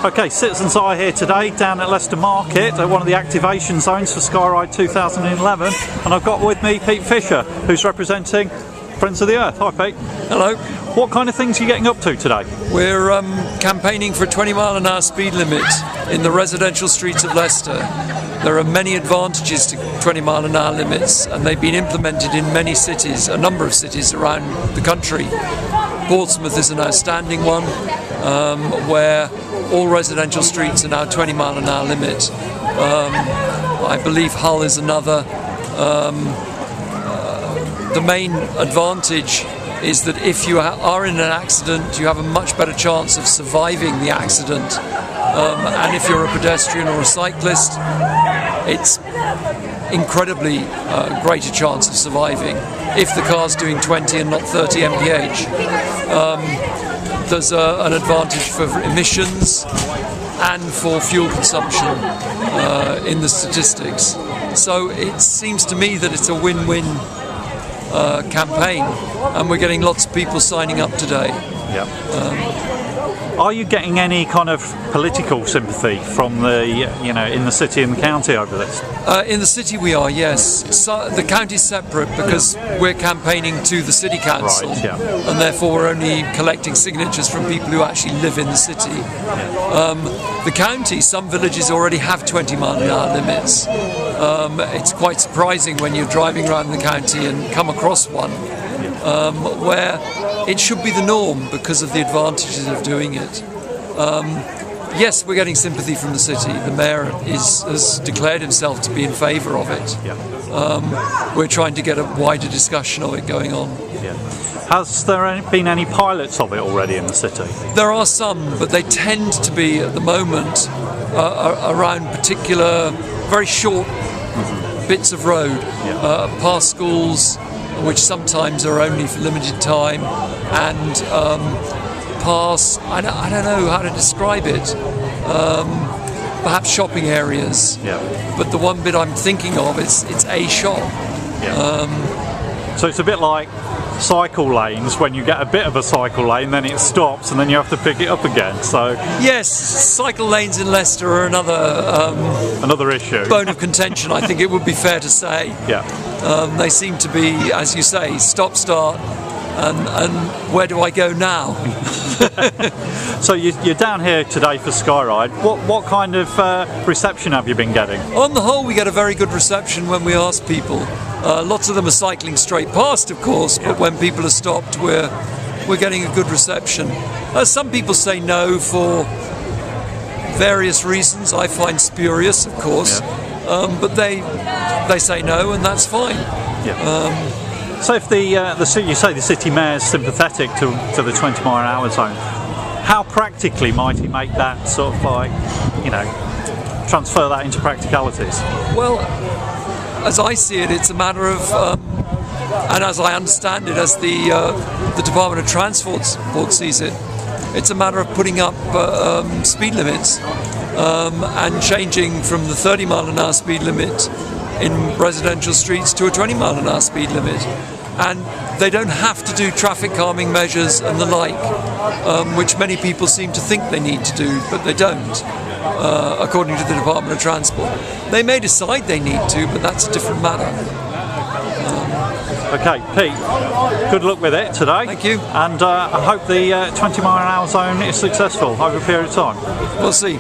Okay, citizens are here today down at Leicester Market at one of the activation zones for Sky Ride 2011, and I've got with me Pete Fisher, who's representing Friends of the Earth. Hi Pete. Hello. What kind of things are you getting up to today? We're campaigning for a 20-mile-an-hour speed limit in the residential streets of Leicester. There are many advantages to 20-mile-an-hour limits, and they've been implemented in many cities, a number of cities around the country. Portsmouth is an outstanding one, where all residential streets are now 20-mile-an-hour limit. I believe Hull is another. The main advantage is that if you are in an accident, you have a much better chance of surviving the accident. And if you're a pedestrian or a cyclist, it's incredibly greater chance of surviving if the car's doing 20 and not 30 mph. There's an advantage for emissions and for fuel consumption in the statistics. So it seems to me that it's a win-win campaign, and we're getting lots of people signing up today. Are you getting any kind of political sympathy from the, in the city and the county over this? In the city we are, yes. So the county's separate because we're campaigning to the city council, right, yeah. And therefore we're only collecting signatures from people who actually live in the city. Yeah. The county, some villages already have 20-mile-an-hour limits. It's quite surprising when you're driving around the county and come across one, where it should be the norm because of the advantages of doing it. Yes, we're getting sympathy from the city. The mayor has declared himself to be in favour of it. Yeah. We're trying to get a wider discussion of it going on. Yeah. Has there been any pilots of it already in the city? There are some, but they tend to be at the moment around particular, very short bits of road, past schools, which sometimes are only for limited time, and past, I don't know how to describe it, perhaps shopping areas. Yeah. But the one bit I'm thinking of, it's a shop. Yeah. So it's a bit like cycle lanes. When you get a bit of a cycle lane, then it stops and then you have to pick it up again. So yes, cycle lanes in Leicester are another issue, bone of contention, I think it would be fair to say. Yeah. They seem to be, as you say, stop start and where do I go now? So you're down here today for Sky Ride. What kind of reception have you been getting? On the whole, we get a very good reception when we ask people. Lots of them are cycling straight past, of course, but when people are stopped, we're getting a good reception. Some people say no for various reasons. I find spurious, of course, but they say no, and that's fine. Yeah. So if you say the city mayor's sympathetic to the 20-mile-an-hour zone, how practically might he make that sort of like, transfer that into practicalities? Well, as I see it, it's a matter of, and as I understand it, as the Department of Transport sees it, it's a matter of putting up speed limits and changing from the 30-mile-an-hour speed limit in residential streets to a 20-mile-an-hour speed limit. And they don't have to do traffic calming measures and the like, which many people seem to think they need to do, but they don't, according to the Department of Transport. They may decide they need to, but that's a different matter. Okay, Pete, good luck with it today. Thank you. And I hope the 20-mile-an-hour zone is successful over a period of time. We'll see.